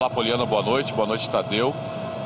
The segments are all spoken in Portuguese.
Olá, Poliana, boa noite, Tadeu.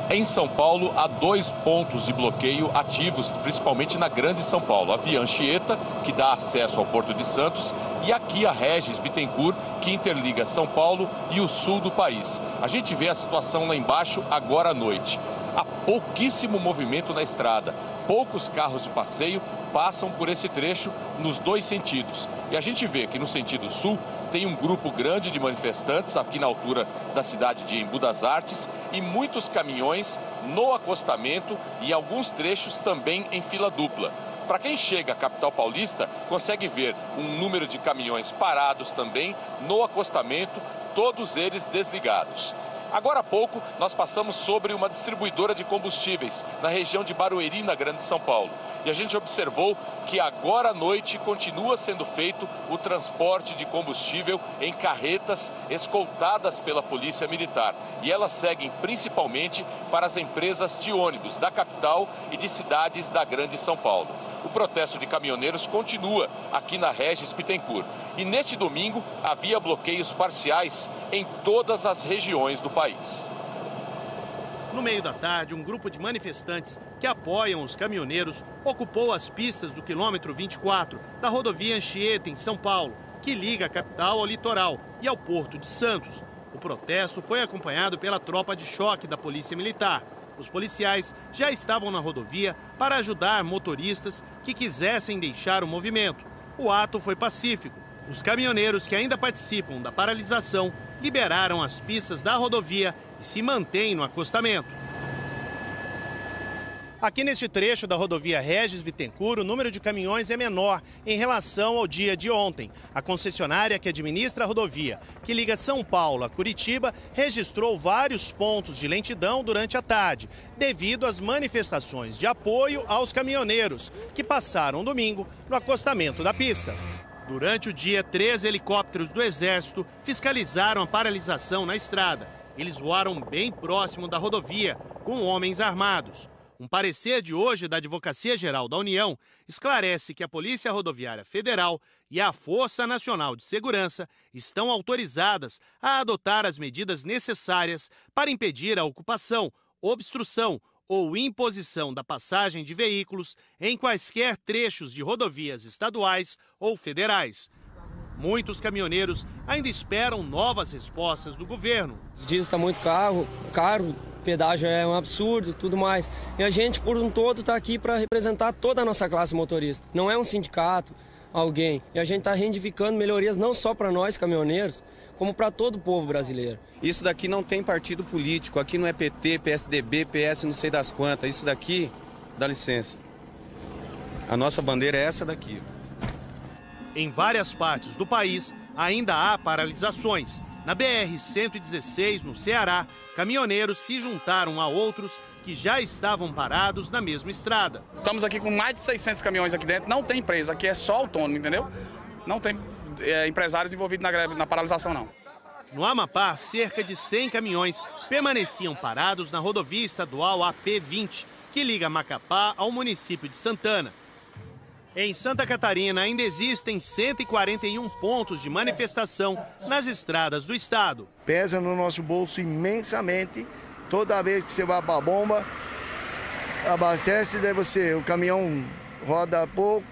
Em São Paulo, há 2 pontos de bloqueio ativos, principalmente na Grande São Paulo. A Via Anchieta, que dá acesso ao Porto de Santos, e aqui a Regis Bittencourt, que interliga São Paulo e o sul do país. A gente vê a situação lá embaixo agora à noite. Há pouquíssimo movimento na estrada. Poucos carros de passeio passam por esse trecho nos 2 sentidos. E a gente vê que no sentido sul tem um grupo grande de manifestantes aqui na altura da cidade de Embu das Artes e muitos caminhões no acostamento e alguns trechos também em fila dupla. Para quem chega à capital paulista, consegue ver um número de caminhões parados também no acostamento, todos eles desligados. Agora há pouco, nós passamos sobre uma distribuidora de combustíveis na região de Barueri, na Grande São Paulo. E a gente observou que agora à noite continua sendo feito o transporte de combustível em carretas escoltadas pela Polícia Militar. E elas seguem principalmente para as empresas de ônibus da capital e de cidades da Grande São Paulo. O protesto de caminhoneiros continua aqui na Regis Bittencourt. E neste domingo havia bloqueios parciais em todas as regiões do país. No meio da tarde, um grupo de manifestantes que apoiam os caminhoneiros ocupou as pistas do quilômetro 24 da rodovia Anchieta, em São Paulo, que liga a capital ao litoral e ao Porto de Santos. O protesto foi acompanhado pela tropa de choque da Polícia Militar. Os policiais já estavam na rodovia para ajudar motoristas que quisessem deixar o movimento. O ato foi pacífico. Os caminhoneiros que ainda participam da paralisação liberaram as pistas da rodovia e se mantêm no acostamento. Aqui neste trecho da rodovia Regis Bittencourt, o número de caminhões é menor em relação ao dia de ontem. A concessionária que administra a rodovia, que liga São Paulo a Curitiba, registrou vários pontos de lentidão durante a tarde, devido às manifestações de apoio aos caminhoneiros, que passaram domingo no acostamento da pista. Durante o dia, 3 helicópteros do Exército fiscalizaram a paralisação na estrada. Eles voaram bem próximo da rodovia, com homens armados. Um parecer de hoje da Advocacia Geral da União esclarece que a Polícia Rodoviária Federal e a Força Nacional de Segurança estão autorizadas a adotar as medidas necessárias para impedir a ocupação, obstrução ou imposição da passagem de veículos em quaisquer trechos de rodovias estaduais ou federais. Muitos caminhoneiros ainda esperam novas respostas do governo. O diesel está muito caro, pedágio é um absurdo, tudo mais. E a gente, por um todo, está aqui para representar toda a nossa classe motorista. Não é um sindicato, alguém. E a gente está reivindicando melhorias não só para nós, caminhoneiros, como para todo o povo brasileiro. Isso daqui não tem partido político, aqui não é PT, PSDB, PS, não sei das quantas. Isso daqui, dá licença. A nossa bandeira é essa daqui. Em várias partes do país, ainda há paralisações. Na BR-116, no Ceará, caminhoneiros se juntaram a outros que já estavam parados na mesma estrada. Estamos aqui com mais de 600 caminhões aqui dentro, não tem empresa, aqui é só autônomo, entendeu? Não tem empresários envolvidos na paralisação, não. No Amapá, cerca de 100 caminhões permaneciam parados na rodovia estadual AP20, que liga Macapá ao município de Santana. Em Santa Catarina, ainda existem 141 pontos de manifestação nas estradas do estado. Pesa no nosso bolso imensamente. Toda vez que você vai para a bomba, abastece, daí o caminhão roda pouco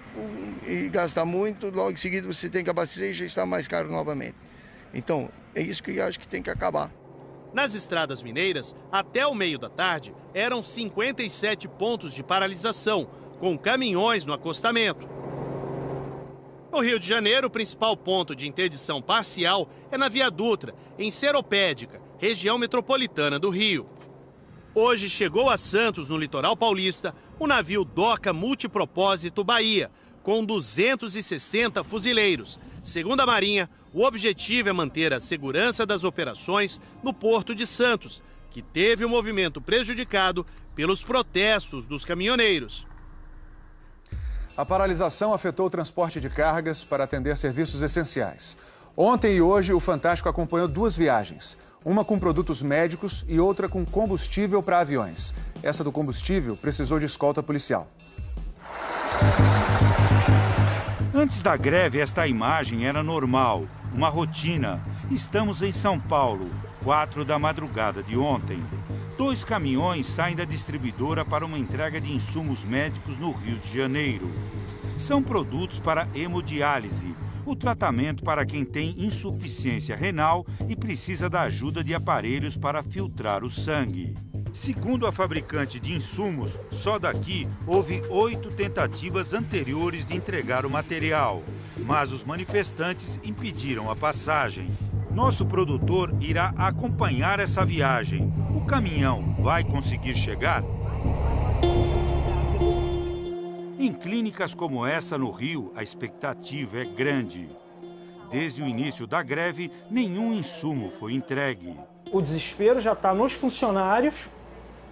e gasta muito, logo em seguida você tem que abastecer e já está mais caro novamente. Então, é isso que eu acho que tem que acabar. Nas estradas mineiras, até o meio da tarde, eram 57 pontos de paralisação, com caminhões no acostamento. No Rio de Janeiro, o principal ponto de interdição parcial é na Via Dutra, em Seropédica, região metropolitana do Rio. Hoje chegou a Santos, no litoral paulista, o navio Doca Multipropósito Bahia, com 260 fuzileiros. Segundo a Marinha, o objetivo é manter a segurança das operações no Porto de Santos, que teve o movimento prejudicado pelos protestos dos caminhoneiros. A paralisação afetou o transporte de cargas para atender serviços essenciais. Ontem e hoje, o Fantástico acompanhou 2 viagens. Uma com produtos médicos e outra com combustível para aviões. Essa do combustível precisou de escolta policial. Antes da greve, esta imagem era normal, uma rotina. Estamos em São Paulo, 4 da madrugada de ontem. 2 caminhões saem da distribuidora para uma entrega de insumos médicos no Rio de Janeiro. São produtos para hemodiálise, o tratamento para quem tem insuficiência renal e precisa da ajuda de aparelhos para filtrar o sangue. Segundo a fabricante de insumos, só daqui houve 8 tentativas anteriores de entregar o material, mas os manifestantes impediram a passagem. Nosso produtor irá acompanhar essa viagem. O caminhão vai conseguir chegar? Em clínicas como essa no Rio, a expectativa é grande. Desde o início da greve, nenhum insumo foi entregue. O desespero já está nos funcionários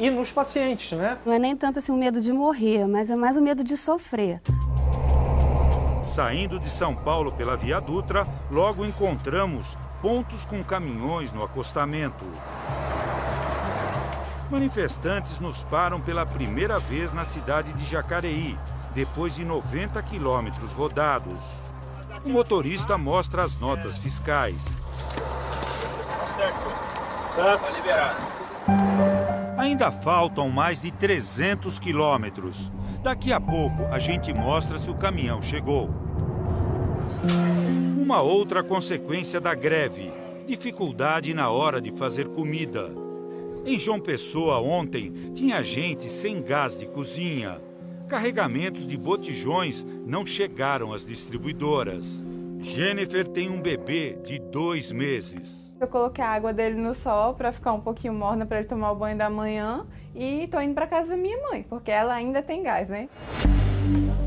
e nos pacientes, né? Não é nem tanto assim o medo de morrer, mas é mais o medo de sofrer. Saindo de São Paulo pela Via Dutra, logo encontramos pontos com caminhões no acostamento. Manifestantes nos param pela primeira vez na cidade de Jacareí, depois de 90 quilômetros rodados. O motorista mostra as notas fiscais. Tá liberado. Ainda faltam mais de 300 quilômetros. Daqui a pouco a gente mostra se o caminhão chegou. Uma outra consequência da greve: dificuldade na hora de fazer comida. Em João Pessoa, ontem, tinha gente sem gás de cozinha. Carregamentos de botijões não chegaram às distribuidoras. Jennifer tem um bebê de 2 meses. Eu coloquei a água dele no sol para ficar um pouquinho morna para ele tomar o banho da manhã e tô indo para casa da minha mãe, porque ela ainda tem gás, né?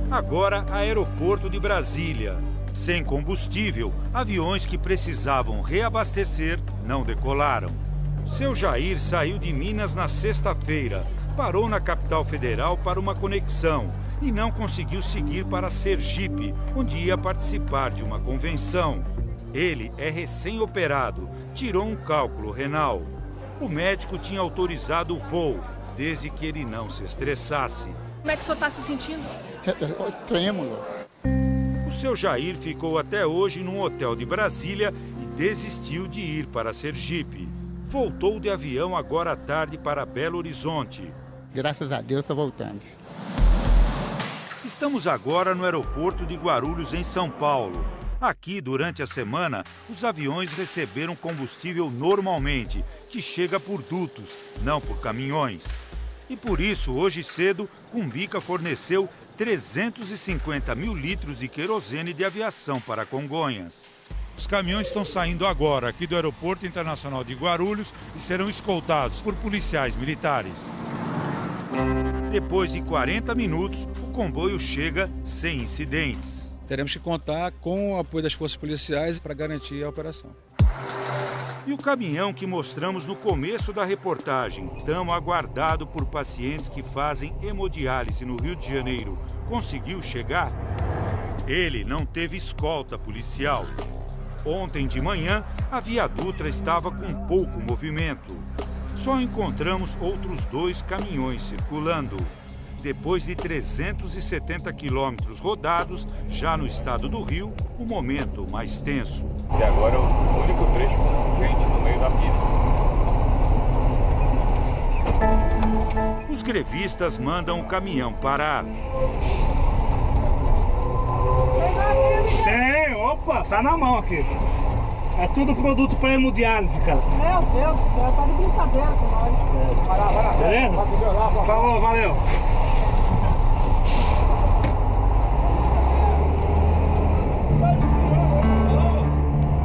Agora, aeroporto de Brasília. Sem combustível, aviões que precisavam reabastecer não decolaram. Seu Jair saiu de Minas na sexta-feira, parou na capital federal para uma conexão e não conseguiu seguir para Sergipe, onde ia participar de uma convenção. Ele é recém-operado, tirou um cálculo renal. O médico tinha autorizado o voo, desde que ele não se estressasse. Como é que o senhor está se sentindo? Trêmulo. O seu Jair ficou até hoje num hotel de Brasília e desistiu de ir para Sergipe. Voltou de avião agora à tarde para Belo Horizonte. Graças a Deus está voltando. Estamos agora no aeroporto de Guarulhos, em São Paulo. Aqui, durante a semana, os aviões receberam combustível normalmente, que chega por dutos, não por caminhões. E por isso, hoje cedo, Cumbica forneceu 350 mil litros de querosene de aviação para Congonhas. Os caminhões estão saindo agora aqui do Aeroporto Internacional de Guarulhos e serão escoltados por policiais militares. Depois de 40 minutos, o comboio chega sem incidentes. Teremos que contar com o apoio das forças policiais para garantir a operação. E o caminhão que mostramos no começo da reportagem, tão aguardado por pacientes que fazem hemodiálise no Rio de Janeiro, conseguiu chegar? Ele não teve escolta policial. Ontem de manhã, a Via Dutra estava com pouco movimento. Só encontramos outros 2 caminhões circulando. Depois de 370 quilômetros rodados, já no estado do Rio, o momento mais tenso. E agora o único trecho com gente no meio da pista. Os grevistas mandam o caminhão parar. Opa, tá na mão aqui. É tudo produto para hemodiálise, cara. Meu Deus do céu, tá de brincadeira com nós. Vai lá. Beleza? Falou, valeu.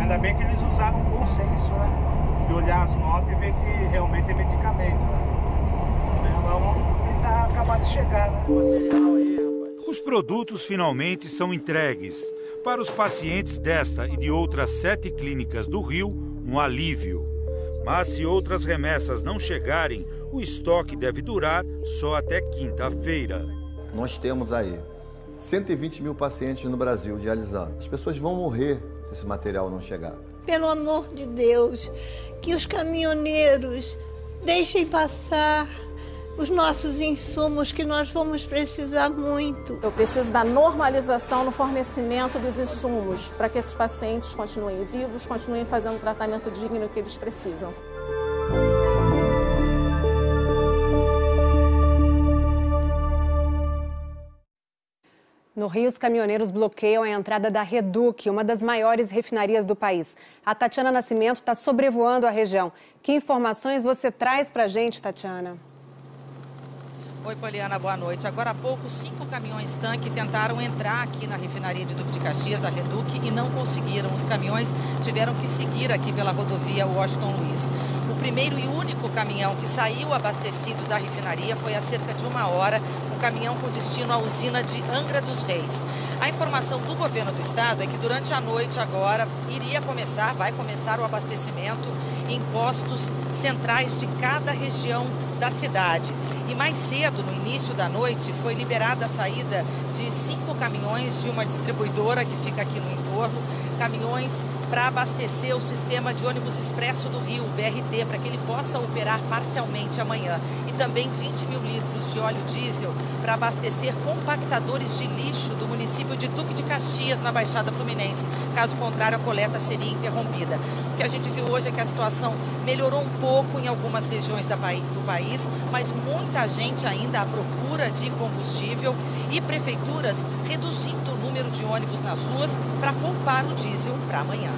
Ainda bem que eles usaram um bom senso, né? De olhar as notas e ver que realmente é medicamento, né? Vamos tentar acabar de chegar, né? Os produtos finalmente são entregues. Para os pacientes desta e de outras 7 clínicas do Rio, um alívio. Mas se outras remessas não chegarem, o estoque deve durar só até quinta-feira. Nós temos aí 120 mil pacientes no Brasil dialisados. As pessoas vão morrer se esse material não chegar. Pelo amor de Deus, que os caminhoneiros deixem passar, os nossos insumos que nós vamos precisar muito. Eu preciso da normalização no fornecimento dos insumos para que esses pacientes continuem vivos, continuem fazendo o tratamento digno que eles precisam. No Rio, os caminhoneiros bloqueiam a entrada da Reduc, uma das maiores refinarias do país. A Tatiana Nascimento está sobrevoando a região. Que informações você traz para a gente, Tatiana? Oi, Poliana, boa noite. Agora há pouco, 5 caminhões-tanque tentaram entrar aqui na refinaria de Duque de Caxias, a Reduc, e não conseguiram. Os caminhões tiveram que seguir aqui pela rodovia Washington Luiz. O primeiro e único caminhão que saiu abastecido da refinaria foi há cerca de 1 hora, um caminhão com destino à usina de Angra dos Reis. A informação do governo do estado é que durante a noite agora vai começar o abastecimento em postos centrais de cada região da cidade. E mais cedo, no início da noite, foi liberada a saída de 5 caminhões de uma distribuidora que fica aqui no entorno, caminhões para abastecer o sistema de ônibus expresso do Rio, o BRT, para que ele possa operar parcialmente amanhã. E também 20 mil litros de óleo diesel para abastecer compactadores de lixo do município de Duque de Caxias, na Baixada Fluminense. Caso contrário, a coleta seria interrompida. O que a gente viu hoje é que a situação melhorou um pouco em algumas regiões do país, mas muita gente ainda à procura de combustível e prefeituras reduzindo o número de ônibus nas ruas para poupar o diesel para amanhã.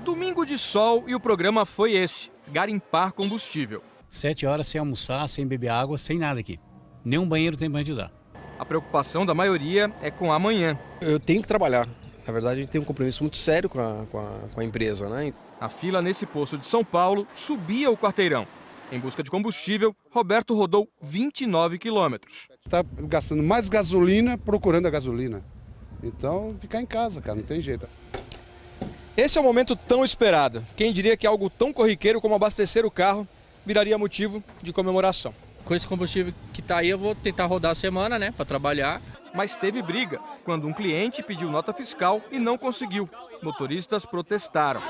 Domingo de sol e o programa foi esse, garimpar combustível. 7 horas sem almoçar, sem beber água, sem nada aqui. Nenhum banheiro tem pra gente usar. A preocupação da maioria é com amanhã. Eu tenho que trabalhar. Na verdade, a gente tem um compromisso muito sério com a empresa, né? A fila nesse posto de São Paulo subia o quarteirão. Em busca de combustível, Roberto rodou 29 quilômetros. Está gastando mais gasolina procurando a gasolina. Então, ficar em casa, cara, não tem jeito. Esse é o momento tão esperado. Quem diria que algo tão corriqueiro como abastecer o carro viraria motivo de comemoração. Com esse combustível que está aí, eu vou tentar rodar a semana, né, para trabalhar. Mas teve briga quando um cliente pediu nota fiscal e não conseguiu. Motoristas protestaram.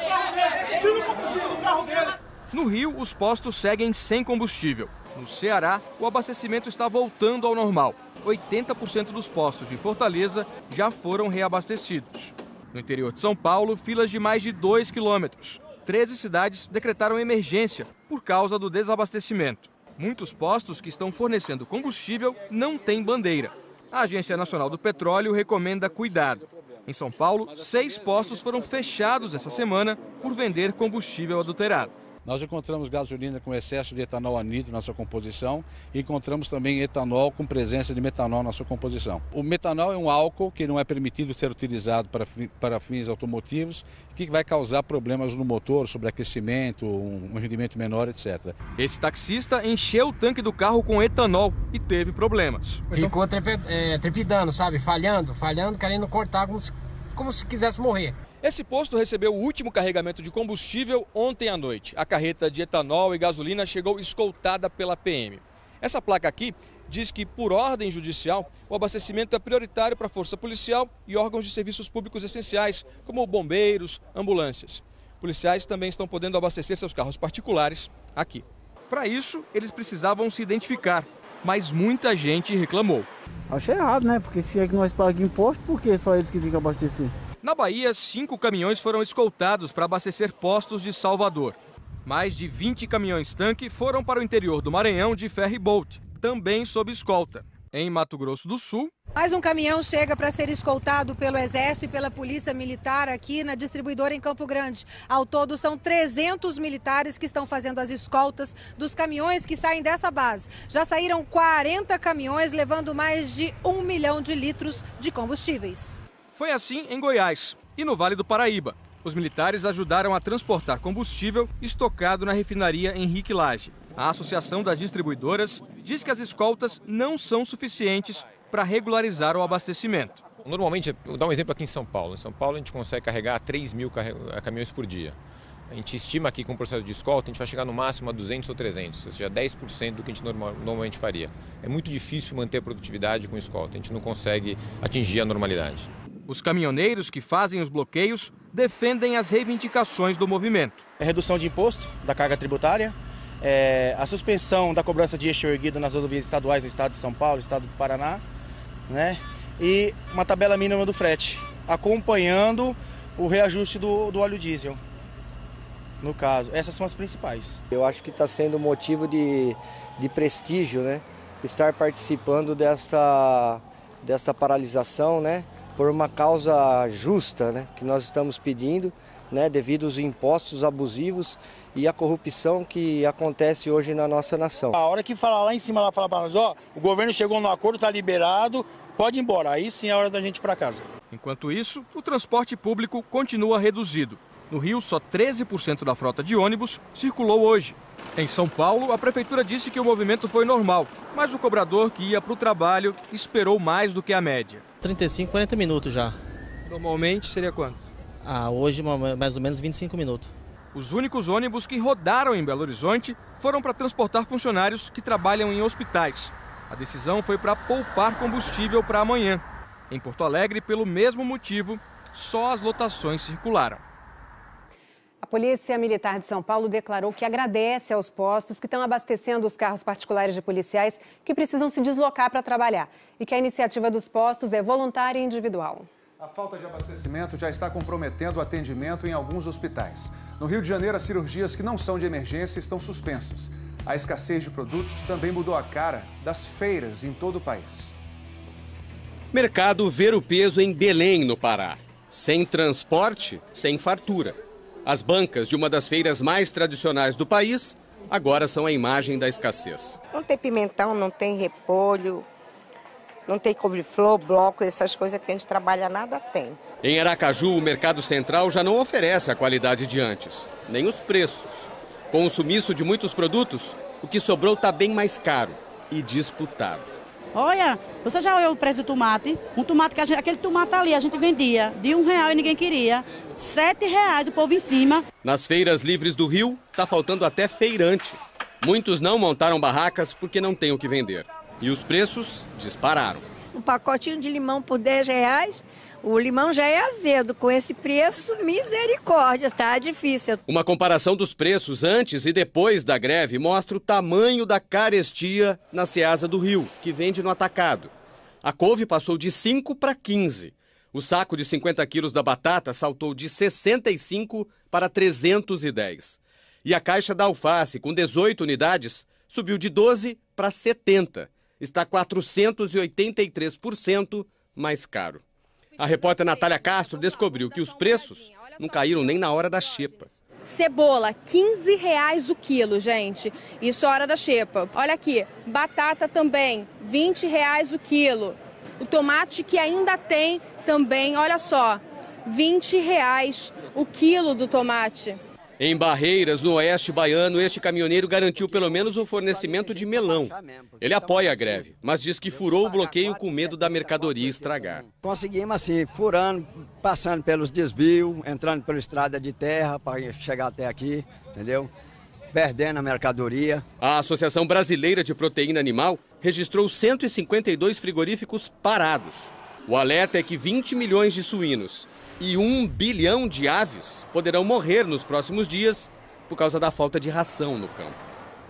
No Rio, os postos seguem sem combustível. No Ceará, o abastecimento está voltando ao normal. 80% dos postos de Fortaleza já foram reabastecidos. No interior de São Paulo, filas de mais de 2 quilômetros. 13 cidades decretaram emergência por causa do desabastecimento. Muitos postos que estão fornecendo combustível não têm bandeira. A Agência Nacional do Petróleo recomenda cuidado. Em São Paulo, 6 postos foram fechados essa semana por vender combustível adulterado. Nós encontramos gasolina com excesso de etanol anidro na sua composição e encontramos também etanol com presença de metanol na sua composição. O metanol é um álcool que não é permitido ser utilizado para fins automotivos, que vai causar problemas no motor, sobreaquecimento, um rendimento menor, etc. Esse taxista encheu o tanque do carro com etanol e teve problemas. Ficou trepidando, sabe? Falhando, querendo cortar como se quisesse morrer. Esse posto recebeu o último carregamento de combustível ontem à noite. A carreta de etanol e gasolina chegou escoltada pela PM. Essa placa aqui diz que, por ordem judicial, o abastecimento é prioritário para a força policial e órgãos de serviços públicos essenciais, como bombeiros, ambulâncias. Policiais também estão podendo abastecer seus carros particulares aqui. Para isso, eles precisavam se identificar, mas muita gente reclamou. Achei errado, né? Porque se é que nós pagamos imposto, por que só eles que têm que abastecer? Na Bahia, 5 caminhões foram escoltados para abastecer postos de Salvador. Mais de 20 caminhões-tanque foram para o interior do Maranhão de ferry-boat, também sob escolta. Em Mato Grosso do Sul, mais um caminhão chega para ser escoltado pelo Exército e pela Polícia Militar aqui na distribuidora em Campo Grande. Ao todo, são 300 militares que estão fazendo as escoltas dos caminhões que saem dessa base. Já saíram 40 caminhões, levando mais de 1 milhão de litros de combustíveis. Foi assim em Goiás e no Vale do Paraíba. Os militares ajudaram a transportar combustível estocado na refinaria Henrique Lage. A Associação das Distribuidoras diz que as escoltas não são suficientes para regularizar o abastecimento. Normalmente, vou dar um exemplo aqui em São Paulo. Em São Paulo, a gente consegue carregar 3 mil caminhões por dia. A gente estima aqui com o processo de escolta, a gente vai chegar no máximo a 200 ou 300, ou seja, 10% do que a gente normalmente faria. É muito difícil manter a produtividade com escolta, a gente não consegue atingir a normalidade. Os caminhoneiros que fazem os bloqueios defendem as reivindicações do movimento. É redução de imposto da carga tributária, a suspensão da cobrança de eixo erguido nas rodovias estaduais do estado de São Paulo, estado do Paraná, né? E uma tabela mínima do frete, acompanhando o reajuste do óleo diesel. No caso, essas são as principais. Eu acho que está sendo motivo de prestígio, né? Estar participando desta paralisação, né? Por uma causa justa, né? Que nós estamos pedindo, né? Devido aos impostos abusivos e a corrupção que acontece hoje na nossa nação. A hora que falar lá em cima, lá falar para nós, ó, o governo chegou no acordo, está liberado, pode ir embora. Aí sim é a hora da gente ir para casa. Enquanto isso, o transporte público continua reduzido. No Rio, só 13% da frota de ônibus circulou hoje. Em São Paulo, a prefeitura disse que o movimento foi normal, mas o cobrador que ia para o trabalho esperou mais do que a média. 35, 40 minutos já. Normalmente seria quanto? Hoje mais ou menos 25 minutos. Os únicos ônibus que rodaram em Belo Horizonte foram para transportar funcionários que trabalham em hospitais. A decisão foi para poupar combustível para amanhã. Em Porto Alegre, pelo mesmo motivo, só as lotações circularam. A Polícia Militar de São Paulo declarou que agradece aos postos que estão abastecendo os carros particulares de policiais que precisam se deslocar para trabalhar e que a iniciativa dos postos é voluntária e individual. A falta de abastecimento já está comprometendo o atendimento em alguns hospitais. No Rio de Janeiro, as cirurgias que não são de emergência estão suspensas. A escassez de produtos também mudou a cara das feiras em todo o país. Mercado Ver o Peso em Belém, no Pará. Sem transporte, sem fartura. As bancas de uma das feiras mais tradicionais do país agora são a imagem da escassez. Não tem pimentão, não tem repolho, não tem couve-flor, bloco, essas coisas que a gente trabalha, nada tem. Em Aracaju, o Mercado Central já não oferece a qualidade de antes, nem os preços. Com o sumiço de muitos produtos, o que sobrou está bem mais caro e disputado. Olha, você já olhou o preço do tomate? Um tomate que aquele tomate ali a gente vendia de R$1 e ninguém queria. R$7 o povo em cima. Nas feiras livres do Rio, está faltando até feirante. Muitos não montaram barracas porque não têm o que vender. E os preços dispararam. Um pacotinho de limão por R$10, o limão já é azedo. Com esse preço, misericórdia, está difícil. Uma comparação dos preços antes e depois da greve mostra o tamanho da carestia na Ceasa do Rio, que vende no atacado. A couve passou de 5 para 15. O saco de 50 quilos da batata saltou de 65 para 310. E a caixa da alface, com 18 unidades, subiu de 12 para 70. Está 483% mais caro. A repórter Natália Castro descobriu que os preços não caíram nem na hora da xepa. Cebola, R$15 o quilo, gente. Isso é hora da xepa. Olha aqui, batata também, R$20 o quilo. O tomate que ainda tem também, olha só, R$20 o quilo do tomate. Em Barreiras, no oeste baiano, este caminhoneiro garantiu pelo menos o fornecimento de melão. Ele apoia a greve, mas diz que furou o bloqueio com medo da mercadoria estragar. Conseguimos assim, furando, passando pelos desvios, entrando pela estrada de terra para chegar até aqui, entendeu? Perdendo a mercadoria. A Associação Brasileira de Proteína Animal registrou 152 frigoríficos parados. O alerta é que 20 milhões de suínos e 1 bilhão de aves poderão morrer nos próximos dias por causa da falta de ração no campo.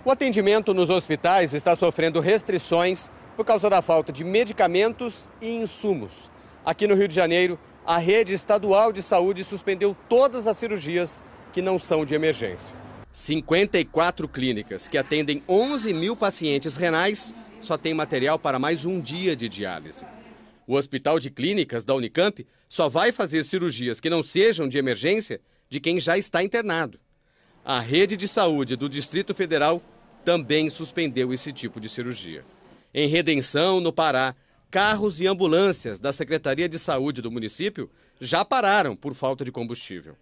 O atendimento nos hospitais está sofrendo restrições por causa da falta de medicamentos e insumos. Aqui no Rio de Janeiro, a rede estadual de saúde suspendeu todas as cirurgias que não são de emergência. 54 clínicas que atendem 11 mil pacientes renais só têm material para mais um dia de diálise. O Hospital de Clínicas da Unicamp só vai fazer cirurgias que não sejam de emergência de quem já está internado. A rede de saúde do Distrito Federal também suspendeu esse tipo de cirurgia. Em Redenção, no Pará, carros e ambulâncias da Secretaria de Saúde do município já pararam por falta de combustível.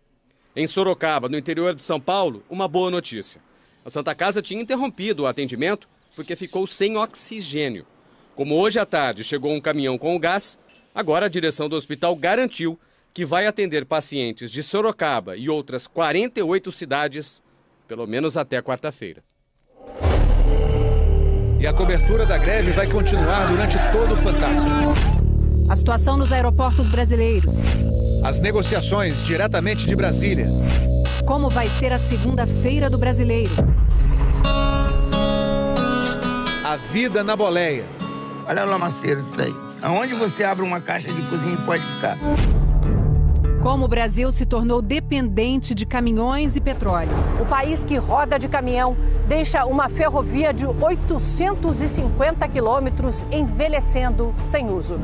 Em Sorocaba, no interior de São Paulo, uma boa notícia. A Santa Casa tinha interrompido o atendimento porque ficou sem oxigênio. Como hoje à tarde chegou um caminhão com o gás, agora a direção do hospital garantiu que vai atender pacientes de Sorocaba e outras 48 cidades, pelo menos até quarta-feira. E a cobertura da greve vai continuar durante todo o Fantástico. A situação nos aeroportos brasileiros. As negociações diretamente de Brasília. Como vai ser a segunda-feira do brasileiro? A vida na boleia. Olha o lamaceiro isso daí. Aonde você abre uma caixa de cozinha pode ficar. Como o Brasil se tornou dependente de caminhões e petróleo. O país que roda de caminhão deixa uma ferrovia de 850 quilômetros envelhecendo sem uso.